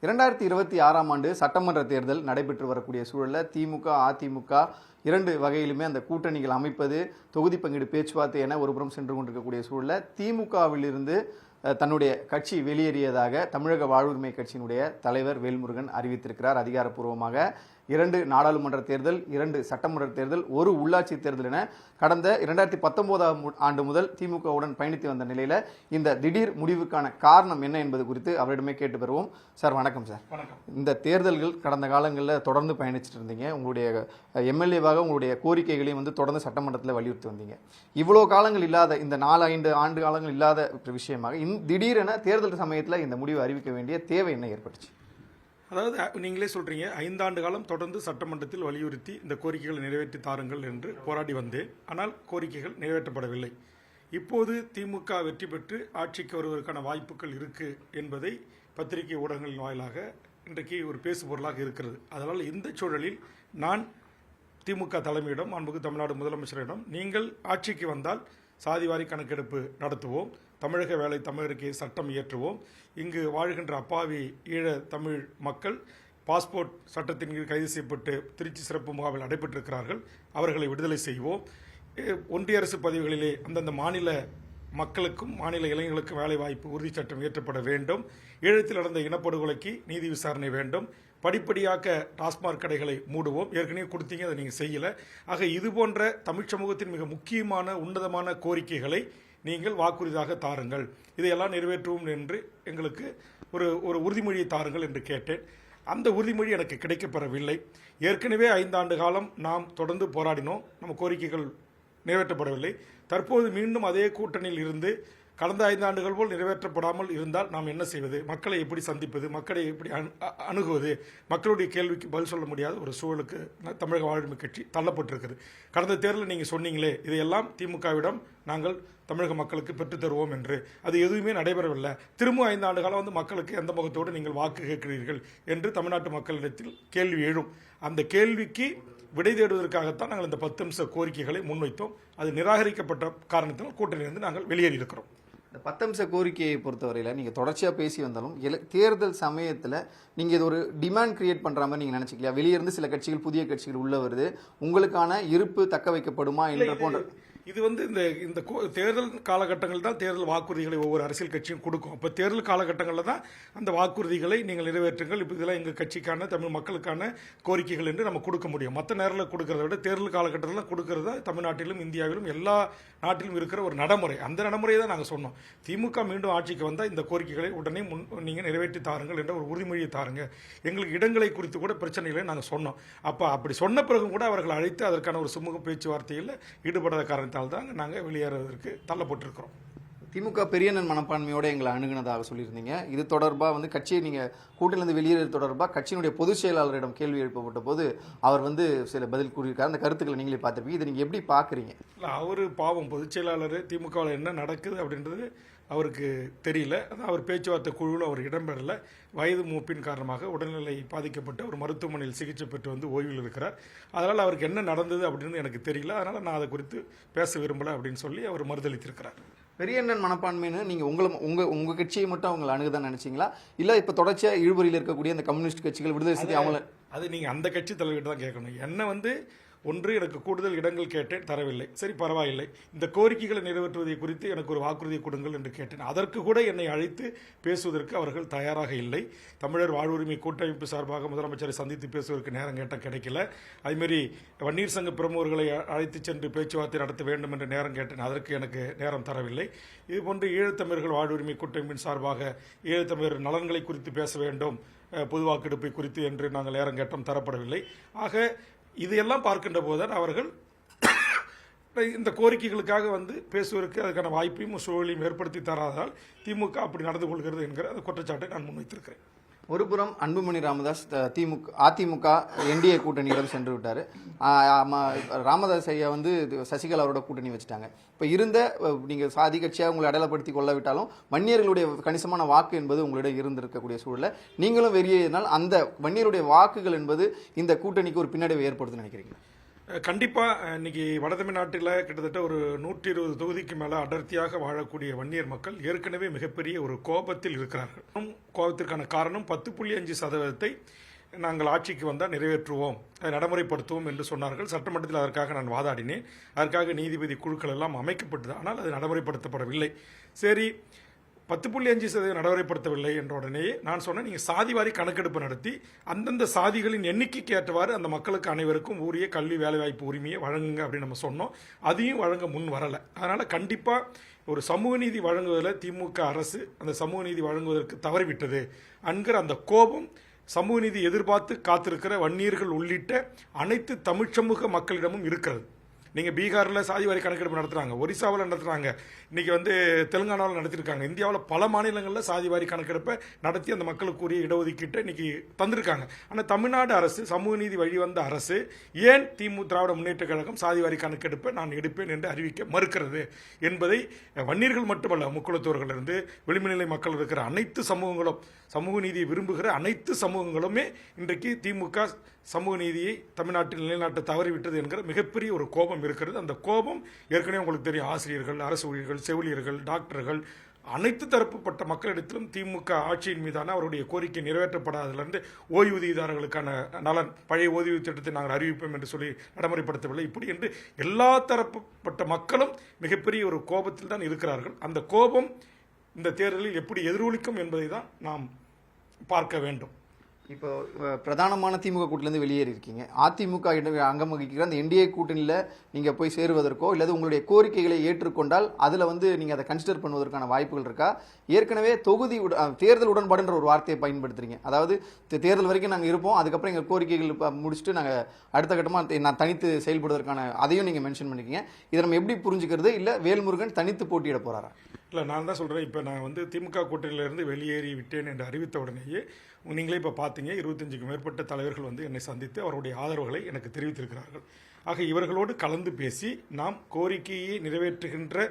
2026ஆம் ஆண்டு சட்டமன்ற தேர்தல் நடைபெற்று வரக்கூடிய சூழலில் திமுக அதிமுக இரண்டு வகையிலுமே அந்த கூட்டணிகள் அமைப்பது தொகுதி பங்கீடு பேச்சுவார்த்தை என ஒருபுறம் சென்று கொண்டிருக்கக்கூடிய சூழலில் திமுகவிலிருந்து தன்னுடைய கட்சி வெளியேறியதாக தமிழக வாழ்வுரிமை கட்சியினுடைய தலைவர் வேல்முருகன் அறிவித்திருக்கிறார். அதிகாரப்பூர்வமாக 2 நாடாளுமன்ற தேர்தல், 2 சட்டமன்ற தேர்தல், ஒரு உள்ளாட்சி தேர்தல் என கடந்த 2019ஆம் ஆண்டு முதல் திமுகவுடன் பயணித்து வந்த நிலையில் இந்த திடீர் முடிவுக்கான காரணம் என்ன என்பது குறித்து அவரிடமே கேட்டு பெறுவோம். சார் வணக்கம். சார் வணக்கம். இந்த தேர்தல்கள் கடந்த காலங்களில் தொடர்ந்து பயணிச்சுட்டு இருந்தீங்க. உங்களுடைய எம்எல்ஏவாக உங்களுடைய கோரிக்கைகளையும் தொடர்ந்து சட்டமன்றத்தில் வலியுறுத்தி வந்தீங்க. இவ்வளோ காலங்கள் இல்லாத இந்த 4-5 ஆண்டு காலங்கள் இல்லாத விஷயமாக திடீரென தேர்தல் சமயத்தில் இந்த முடிவை அறிவிக்க வேண்டிய தேவை என்ன ஏற்பட்டுச்சு? அதாவது நீங்களே சொல்றீங்க, 5 ஆண்டு காலம் தொடர்ந்து சட்டமன்றத்தில் வலியுறுத்தி இந்த கோரிக்கைகளை நிறைவேற்றி தாருங்கள் என்று போராடி வந்தேன். ஆனால் கோரிக்கைகள் நிறைவேற்றப்படவில்லை. இப்போது திமுக வெற்றி பெற்று ஆட்சிக்கு வருவதற்கான வாய்ப்புகள் இருக்கு என்பதை பத்திரிகை ஊடகங்களின் வாயிலாக இன்றைக்கு ஒரு பேசுபொருளாக இருக்கிறது. அதனால் இந்த சூழலில் நான் திமுக தலைமையிடம், அன்புக்கு தமிழ்நாடு முதலமைச்சரிடம், நீங்கள் ஆட்சிக்கு வந்தால் சாதிவாரி கணக்கெடுப்பு நடத்துவோம், தமிழக வேலை தமிழருக்கு சட்டம் இயற்றுவோம், இங்கு வாழ்கின்ற அப்பாவி ஈழ தமிழ் மக்கள் பாஸ்போர்ட் சட்டத்தின் கீழ் கைது செய்யப்பட்டு திருச்சி சிறப்பு முகாமில் அடைபட்டிருக்கிறார்கள், அவர்களை விடுதலை செய்வோம், ஒன்றிய அரசு பதவிகளிலே அந்தந்த மாநில மக்களுக்கும் மாநில இளைஞர்களுக்கும் வேலை வாய்ப்பு உறுதி சட்டம் இயற்றப்பட வேண்டும், ஈழத்தில் நடந்த இனப்படுகொலைக்கு நீதி விசாரணை வேண்டும், படிப்படியாக டாஸ்மாக் கடைகளை மூடுவோம், ஏற்கனவே கொடுத்தீங்க, அதை நீங்கள் செய்யலை. ஆக இது போன்ற தமிழ் சமூகத்தின் மிக முக்கியமான உன்னதமான கோரிக்கைகளை நீங்கள் வாக்குறுதியாக தாருங்கள், இதையெல்லாம் நிறைவேற்றுவோம் என்று எங்களுக்கு ஒரு உறுதிமொழியை தாருங்கள் என்று கேட்டேன். அந்த உறுதிமொழி எனக்கு கிடைக்கப்பெறவில்லை. ஏற்கனவே 5 ஆண்டு காலம் நாம் தொடர்ந்து போராடினோம், நம்ம கோரிக்கைகள் நிறைவேற்றப்படவில்லை. தற்போது மீண்டும் அதே கூட்டணியில் இருந்து கடந்த 5 ஆண்டுகள் போல் நிறைவேற்றப்படாமல் இருந்தால் நாம் என்ன செய்வது? மக்களை எப்படி சந்திப்பது? மக்களை எப்படி அணுகுவது? மக்களுடைய கேள்விக்கு பதில் சொல்ல முடியாத ஒரு சூழலுக்கு தமிழக வாழ்வுரிமை கட்சி தள்ளப்பட்டிருக்கிறது. கடந்த தேர்தலில் நீங்கள் சொன்னீங்களே, இதையெல்லாம் திமுகவிடம் நாங்கள் தமிழக மக்களுக்கு பெற்றுத் தருவோம் என்று, அது எதுவுமே நடைபெறவில்லை. திரும்ப 5 ஆண்டு காலம் மக்களுக்கு எந்த முகத்தோடு நீங்கள் வாக்கு கேட்கிறீர்கள் என்று தமிழ்நாட்டு மக்களிடத்தில் கேள்வி எழும். அந்த கேள்விக்கு விடை தேடுவதற்காகத்தான் நாங்கள் இந்த 10 நிமிஷ கோரிக்கைகளை முன்வைத்தோம். அது நிராகரிக்கப்பட்ட காரணத்தினால் கூட்டணியிலிருந்து நாங்கள் வெளியேறியிருக்கிறோம். இந்த 10 நிமிஷ கோரிக்கையை பொறுத்தவரையில் நீங்கள் தொடர்ச்சியாக பேசி வந்தாலும் தேர்தல் சமயத்தில் நீங்கள் இது ஒரு டிமாண்ட் கிரியேட் பண்ணுற மாதிரி நீங்கள் நினச்சிக்கலையா? வெளியிருந்து சில கட்சிகள், புதிய கட்சிகள் உள்ள வருது, உங்களுக்கான இருப்பு தக்க வைக்கப்படுமா என்ற போன்ற இது இந்த தேர்தல் காலகட்டங்கள் தான் தேர்தல் வாக்குறுதிகளை ஒவ்வொரு அரசியல் கட்சியும் கொடுக்கும். அப்போ தேர்தல் காலகட்டங்களில் தான் அந்த வாக்குறுதிகளை நீங்கள் நிறைவேற்றுங்கள், இப்போ இதெல்லாம் எங்கள் கட்சிக்கான தமிழ் மக்களுக்கான கோரிக்கைகள் என்று நம்ம கொடுக்க முடியும். மற்ற நேரில் கொடுக்கறத விட தேர்தல் காலகட்டத்தில் கொடுக்கறதா தமிழ்நாட்டிலும் இந்தியாவிலும் எல்லா நாட்டிலும் இருக்கிற ஒரு நடைமுறை. அந்த நடைமுறையை தான் நாங்கள் சொன்னோம். திமுக மீண்டும் ஆட்சிக்கு வந்தால் இந்த கோரிக்கைகளை உடனே நீங்கள் நிறைவேற்றி தாருங்கள் என்ற ஒரு உறுதிமொழியை தாருங்க, எங்களுக்கு இடங்களை குறித்து கூட பிரச்சனைகளை நாங்கள் சொன்னோம். அப்போ அப்படி சொன்ன பிறகும் கூட அவர்கள் அழைத்து அதற்கான ஒரு சுமூக பேச்சுவார்த்தையில் ஈடுபடாத காரணத்தால் தான் நாங்கள் வெளியேறுவதற்கு தள்ளப்பட்டிருக்கிறோம். திமுக பெரியண்ணன் மனப்பான்மையோடு எங்களை அணுகுனதாக சொல்லியிருந்தீங்க. இது தொடர்பாக கட்சியை நீங்கள் கூட்டிலிருந்து வெளியேறது தொடர்பாக கட்சியினுடைய பொதுச் செயலாளரிடம் கேள்வி எழுப்பப்பட்ட போது அவர் சில பதில் கூறியிருக்காரு. அந்த கருத்துக்களை நீங்களே பார்த்துருப்பீங்க. இதை நீங்கள் எப்படி பார்க்குறீங்க? இல்லை, அவர் பாவம் பொதுச் செயலாளர், திமுகவில் என்ன நடக்குது அப்படின்றது அவருக்கு தெரியல. அவர் பேச்சுவார்த்தை குழுவில் அவர் இடம்பெறல. வயது மூப்பின் காரணமாக உடல்நிலை பாதிக்கப்பட்டு அவர் மருத்துவமனையில் சிகிச்சை பெற்று ஓய்வில் இருக்கிறார். அதனால் அவருக்கு என்ன நடந்தது அப்படின்னு எனக்கு தெரியல. அதனால் நான் அதை குறித்து பேச விரும்பலை அப்படின்னு சொல்லி அவர் மறுதளித்திருக்கிறார். பெரியண்ணன் மனப்பான்மைன்னு நீங்கள் உங்கள் கட்சியை மட்டும் அவங்களை அணுகுதான் நினைச்சிங்களா? இல்லை இப்போ தொடர்ச்சியாக இழுபறியில் இருக்கக்கூடிய இந்த கம்யூனிஸ்ட் கட்சிகள் விடுதலை செய்தி அவங்கள அது நீங்கள் அந்த கட்சி தலைவர்கிட்ட தான் கேட்கணும். என்ன ஒன்று, எனக்கு கூடுதல் இடங்கள் கேட்டேன், தரவில்லை. சரி, பரவாயில்லை. இந்த கோரிக்கைகளை நிறைவேற்றுவதை குறித்து எனக்கு ஒரு வாக்குறுதி கொடுங்கள் என்று கேட்டேன். அதற்கு கூட என்னை அழைத்து பேசுவதற்கு அவர்கள் தயாராக இல்லை. தமிழர் வாழ்வுரிமை கூட்டமைப்பு சார்பாக முதலமைச்சரை சந்தித்து பேசுவதற்கு நேரம் கேட்டால் கிடைக்கல. அதுமாரி வன்னியர் சங்க பிரமுகர்களை அழைத்து சென்று பேச்சுவார்த்தை நடத்த வேண்டும் என்று நேரம் கேட்டேன், அதற்கு எனக்கு நேரம் தரவில்லை. இதுபோன்று ஈழத்தமிழர்கள் வாழ்வுரிமை கூட்டமைப்பின் சார்பாக ஈழத்தமிழர் நலன்களை குறித்து பேச வேண்டும், பொது வாக்கெடுப்பை குறித்து என்று நாங்கள் நேரம் கேட்டோம், தரப்படவில்லை. ஆக இதையெல்லாம் பார்க்கின்ற போதுதான் அவர்கள் இந்த கோரிக்கைகளுக்காக பேசுவதற்கு அதுக்கான வாய்ப்பையும் சூழலையும் ஏற்படுத்தி தராதால் திமுக அப்படி நடந்து கொள்கிறது என்கிற அந்த குற்றச்சாட்டை நான் முன்வைத்திருக்கிறேன். ஒருபுறம் அன்புமணி ராமதாஸ் அதிமுக என்டிஏ கூட்டணியிடம் சென்று விட்டார். ராமதாஸ் ஐயா சசிகலாவோட கூட்டணி வச்சுட்டாங்க. இப்போ நீங்கள் சாதி கட்சியாக உங்களை அடையாளப்படுத்தி கொள்ளவிட்டாலும் வன்னியர்களுடைய கணிசமான வாக்கு என்பது உங்களிடம் இருந்திருக்கக்கூடிய சூழலில் நீங்களும் வெளியேறினால் அந்த வன்னியருடைய வாக்குகள் என்பது இந்த கூட்டணிக்கு ஒரு பின்னடைவை ஏற்படுத்தும் நினைக்கிறீங்க? கண்டிப்பாக இன்னைக்கு வட தமிழ்நாட்டில் கிட்டத்தட்ட ஒரு 120 தொகுதிக்கு மேலே அடர்த்தியாக வாழக்கூடிய வன்னியர் மக்கள் ஏற்கனவே மிகப்பெரிய ஒரு கோபத்தில் இருக்கிறார்கள். கோபத்திற்கான காரணம் 10.5% நாங்கள் ஆட்சிக்கு வந்தால் நிறைவேற்றுவோம், அதை நடைமுறைப்படுத்துவோம் என்று சொன்னார்கள். சட்டமன்றத்தில் அதற்காக நான் வாதாடினேன். அதற்காக நீதிபதி குழுக்கள் எல்லாம் அமைக்கப்பட்டது. ஆனால் அது நடைமுறைப்படுத்தப்படவில்லை. சரி, 10.5% நடைமுறைப்படுத்தவில்லை என்ற உடனேயே நான் சொன்னேன், நீங்கள் சாதிவாரி கணக்கெடுப்பு நடத்தி அந்தந்த சாதிகளின் எண்ணிக்கைக்கு ஏற்றவாறு அந்த மக்களுக்கு அனைவருக்கும் உரிய கல்வி வேலைவாய்ப்பு உரிமையை வழங்குங்க அப்படின்னு நம்ம சொன்னோம். அதையும் வழங்க முன் வரலை. அதனால் கண்டிப்பாக ஒரு சமூக நீதி வழங்குவதில் திமுக அரசு அந்த சமூக நீதி வழங்குவதற்கு தவறிவிட்டது என்கிற அந்த கோபம் சமூக நீதி எதிர்பார்த்து காத்திருக்கிற வன்னியர்கள் உள்ளிட்ட அனைத்து தமிழ் சமூக மக்களிடமும் இருக்கிறது. நீங்கள் பீகாரில் சாதிவாரி கணக்கெடுப்பு நடத்துகிறாங்க, ஒரிசாவில் நடத்துகிறாங்க, இன்றைக்கி தெலுங்கானாவில் நடத்திருக்காங்க. இந்தியாவில் பல மாநிலங்களில் சாதிவாரி கணக்கெடுப்பை நடத்தி அந்த மக்களுக்குரிய இடஒதுக்கீட்டை இன்றைக்கி தந்திருக்காங்க. ஆனால் தமிழ்நாடு அரசு, சமூக நீதி வழிவந்த அரசு, ஏன் திராவிட முன்னேற்ற கழகம் சாதிவாரி கணக்கெடுப்பை நான் எடுப்பேன் என்று அறிவிக்க மறுக்கிறது என்பதை வன்னியர்கள் மட்டுமல்ல, முக்குளத்தோர்களிலிருந்து விளிம்புநிலை மக்கள் இருக்கிற அனைத்து சமூகங்களும், சமூக நீதியை விரும்புகிற அனைத்து சமூகங்களுமே இன்றைக்கு திமுக சமூக நீதியை தமிழ்நாட்டில் நிலைநாட்ட தவறிவிட்டது என்கிற மிகப்பெரிய ஒரு கோபம் இருக்கிறது. அந்த கோபம் ஏற்கனவே உங்களுக்கு தெரியும், ஆசிரியர்கள், அரசு ஊழியர்கள், செவிலியர்கள், டாக்டர்கள், அனைத்து தரப்புப்பட்ட மக்களிடத்திலும் திமுக ஆட்சியின் மீதான அவருடைய கோரிக்கை நிறைவேற்றப்படாததிலிருந்து ஓய்வூதியதாரர்களுக்கான நலன், பழைய ஓய்வூதிய திட்டத்தை நாங்கள் அறிவிப்போம் என்று சொல்லி நடைமுறைப்படுத்தவில்லை, இப்படி என்று எல்லா தரப்புப்பட்ட மக்களும் மிகப்பெரிய ஒரு கோபத்தில் தான் இருக்கிறார்கள். அந்த கோபம் இந்த தேர்தலில் எப்படி எதிரொலிக்கும் என்பதை தான் நாம் பார்க்க வேண்டும். இப்போ பிரதானமான திமுக கூட்டிலேருந்து வெளியேறி இருக்கீங்க. அதிமுக அங்கம் வகிக்கிற அந்த என்டிஏ கூட்டணியில் நீங்கள் போய் சேருவதற்கோ இல்லது உங்களுடைய கோரிக்கைகளை ஏற்றுக்கொண்டால் அதில் நீங்கள் அதை கன்சிடர் பண்ணுவதற்கான வாய்ப்புகள் இருக்கா? ஏற்கனவே தேர்தல் உடன்பாடுன்ற ஒரு வார்த்தையை பயன்படுத்துறீங்க. அதாவது தேர்தல் வரைக்கும் நாங்கள் இருப்போம், அதுக்கப்புறம் எங்கள் கோரிக்கைகள் முடிச்சுட்டு நாங்கள் அடுத்த கட்டமாக நான் தனித்து செயல்படுவதற்கான அதையும் நீங்கள் மென்ஷன் பண்ணிக்கிங்க. இதை நம்ம எப்படி புரிஞ்சுக்கிறது? இல்லை வேல்முருகன் தனித்து போட்டியிட போகிறாரா? இல்லை, நான் தான் சொல்கிறேன். இப்போ நான் திமுக கூட்டணியிலிருந்து வெளியேறி விட்டேன் என்று அறிவித்த உடனேயே நீங்களே இப்போ பார்த்தீங்க, 25க்கும் மேற்பட்ட தலைவர்கள் என்னை சந்தித்து அவருடைய ஆதரவுகளை எனக்கு தெரிவித்திருக்கிறார்கள். ஆக இவர்களோடு கலந்து பேசி நாம் கோரிக்கையை நிறைவேற்றுகின்ற,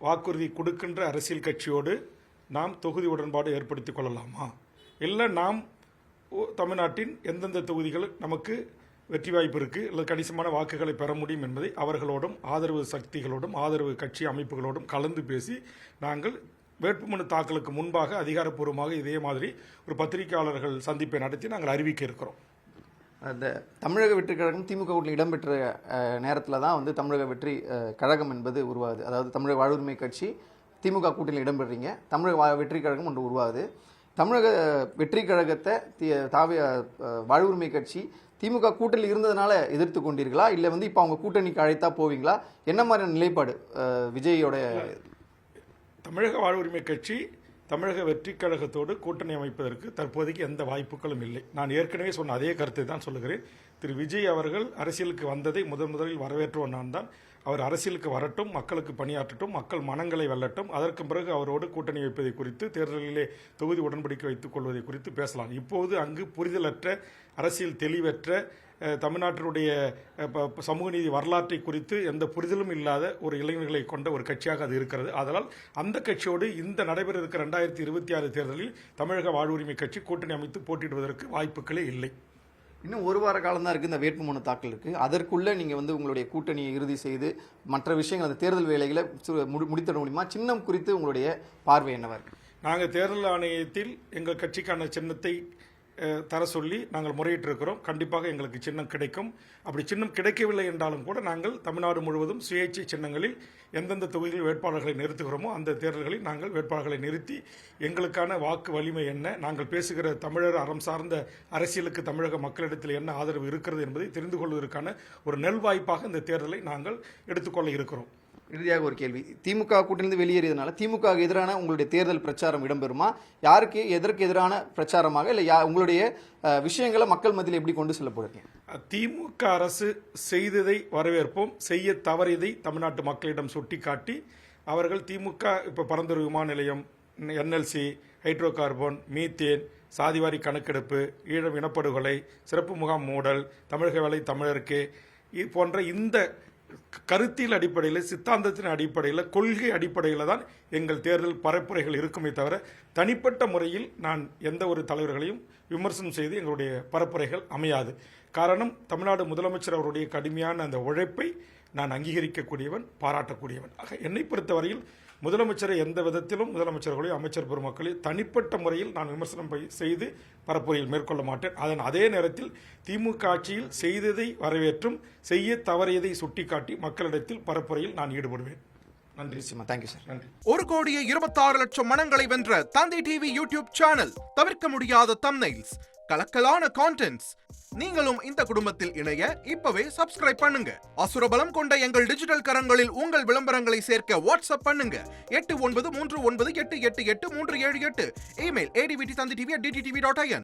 வாக்குறுதி கொடுக்கின்ற அரசியல் கட்சியோடு நாம் தொகுதி உடன்பாடு ஏற்படுத்தி கொள்ளலாமா, இல்லை நாம் தமிழ்நாட்டின் எந்தெந்த தொகுதிகள் நமக்கு வெற்றி வாய்ப்பு இருக்குது அல்லது கணிசமான வாக்குகளை பெற முடியும் என்பதை அவர்களோடும் ஆதரவு சக்திகளோடும் ஆதரவு கட்சி அமைப்புகளோடும் கலந்து பேசி நாங்கள் வேட்புமனு தாக்கலுக்கு முன்பாக அதிகாரப்பூர்வமாக இதே மாதிரி ஒரு பத்திரிகையாளர்கள் சந்திப்பை நடத்தி நாங்கள் அறிவிக்க இருக்கிறோம். அந்த தமிழக வெற்றி கழகம் திமுக கூட்டணியில் இடம்பெற்ற நேரத்தில் தான் தமிழக வெற்றி கழகம் என்பது உருவாகுது. அதாவது தமிழக வாழ்வுரிமை கட்சி திமுக கூட்டணியில் இடம்பெறீங்க, தமிழக வெற்றி கழகம் ஒன்று உருவாகுது. தமிழக வெற்றி கழகத்தை வாழ்வுரிமை கட்சி திமுக கூட்டணியில் இருந்ததுனால எதிர்த்து கொண்டீர்களா, இல்லை இப்போ அவங்க கூட்டணிக்கு அழைத்தா போவீங்களா? என்ன மாதிரியான நிலைப்பாடு விஜயோட? தமிழக வாழ்வுரிமை கட்சி தமிழக வெற்றி கழகத்தோடு கூட்டணி அமைப்பதற்கு தற்போதைக்கு எந்த வாய்ப்புகளும் இல்லை. நான் ஏற்கனவே சொன்ன அதே கருத்தை தான் சொல்லுகிறேன். திரு விஜய் அவர்கள் அரசியலுக்கு வந்ததை முதலில் வரவேற்றுவோம் நான் தான். அவர் அரசியலுக்கு வரட்டும், மக்களுக்கு பணியாற்றட்டும், மக்கள் மனங்களை வெல்லட்டும், அதற்கு பிறகு அவரோடு கூட்டணி வைப்பதை குறித்து, தேர்தலிலே தொகுதி உடன்படிக்கை வைத்துக் கொள்வதை குறித்து பேசலாம். இப்போது அங்கு புரிதலற்ற, அரசியல் தெளிவற்ற, தமிழ்நாட்டினுடைய சமூக நீதி வரலாற்றை குறித்து எந்த புரிதலும் இல்லாத ஒரு இளைஞர்களை கொண்ட ஒரு கட்சியாக அது இருக்கிறது. அதனால் அந்த கட்சியோடு இந்த நடைபெற இருக்கிற 2026 தேர்தலில் தமிழக வாழ்வுரிமை கட்சி கூட்டணி அமைத்து போட்டியிடுவதற்கு வாய்ப்புகளே இல்லை. இன்னும் ஒரு வார காலம் தான் இருக்குது இந்த வேட்புமனு தாக்கல் இருக்குது. அதற்குள்ளே நீங்கள் உங்களுடைய கூட்டணியை இறுதி செய்து மற்ற விஷயங்கள், அந்த தேர்தல் வேலைகளை முடித்திட முடியுமா? சின்னம் குறித்து உங்களுடைய பார்வை என்னவா இருக்கு? நாங்கள் தேர்தல் ஆணையத்தில் எங்கள் கட்சிக்கான சின்னத்தை தர சொல்லி நாங்கள் முறையிட்டிருக்கிறோம். கண்டிப்பாக எங்களுக்கு சின்னம் கிடைக்கும். அப்படி சின்னம் கிடைக்கவில்லை என்றாலும் கூட நாங்கள் தமிழ்நாடு முழுவதும் சுயேட்சை சின்னங்களில் எந்தெந்த தொகுதியில் வேட்பாளர்களை நிறுத்துகிறோமோ அந்த தேர்தல்களில் நாங்கள் வேட்பாளர்களை நிறுத்தி எங்களுக்கான வாக்கு வலிமை என்ன, நாங்கள் பேசுகிற தமிழர் அறம் சார்ந்த அரசியலுக்கு தமிழக மக்களிடத்தில் என்ன ஆதரவு இருக்கிறது என்பதை தெரிந்து கொள்வதற்கான ஒரு நல்வாய்ப்பாக இந்த தேர்தலை நாங்கள் எடுத்துக்கொள்ள இருக்கிறோம். இறுதியாக ஒரு கேள்வி, திமுக கூட்டிலிருந்து வெளியேறியதுனால திமுக எதிரான உங்களுடைய தேர்தல் பிரச்சாரம் இடம்பெறுமா? யாருக்கு எதற்கு எதிரான பிரச்சாரமாக, இல்லை உங்களுடைய விஷயங்களை மக்கள் மத்தியில் எப்படி கொண்டு செல்ல போறீங்க? திமுக அரசு செய்ததை வரவேற்போம், செய்ய தவறியதை தமிழ்நாட்டு மக்களிடம் சுட்டிக்காட்டி அவர்கள் திமுக இப்போ பரந்தூர் விமான நிலையம், என்எல்சி, ஹைட்ரோ கார்பன், மீத்தேன், சாதிவாரி கணக்கெடுப்பு, ஈழம் இனப்படுகொலை, சிறப்பு முகாம் மூடல், தமிழக வேலை தமிழருக்கு போன்ற இந்த கருத்தியல் அடிப்படையில், சித்தாந்தத்தின் அடிப்படையில், கொள்கை அடிப்படையில் தான் எங்கள் தேர்தல் பரப்புரைகள் இருக்குமே தவிர தனிப்பட்ட முறையில் நான் எந்த ஒரு தலைவர்களையும் விமர்சனம் செய்து எங்களுடைய பரப்புரைகள் அமையாது. காரணம், தமிழ்நாடு முதலமைச்சர் அவருடைய கடுமையான அந்த உழைப்பை நான் அங்கீகரிக்கக்கூடியவன், பாராட்டக்கூடியவன். ஆக என்னை பொறுத்தவரையில் முதலமைச்சரை எந்த விதத்திலும் முதலமைச்சர்களையும் அமைச்சர் பெருமக்களையும் தனிப்பட்ட முறையில் நான் விமர்சனம் செய்து பரப்புரையில் மேற்கொள்ள மாட்டேன். அதே நேரத்தில் திமுக ஆட்சியில் செய்ததை வரவேற்றும் செய்ய தவறியதை சுட்டிக்காட்டி மக்களிடத்தில் பரப்புரையில் நான் ஈடுபடுவேன். நன்றி. Thank you sir. நன்றி. 1,26,00,000 மனங்களை வென்ற தந்தை டிவி யூடியூப் சேனல். தவிர்க்க முடியாத தம்ப்நெயில்ஸ், கலக்கலான கான்டென்ட்ஸ். நீங்களும் இந்த குடும்பத்தில் இணைய இப்பவே சப்ஸ்கிரைப் பண்ணுங்க. அசுரபலம் கொண்ட எங்கள் டிஜிட்டல் கரங்களில் உங்கள் விளம்பரங்களை சேர்க்க வாட்ஸ்அப் பண்ணுங்க. 8939888838. Email advttv@dttv.in.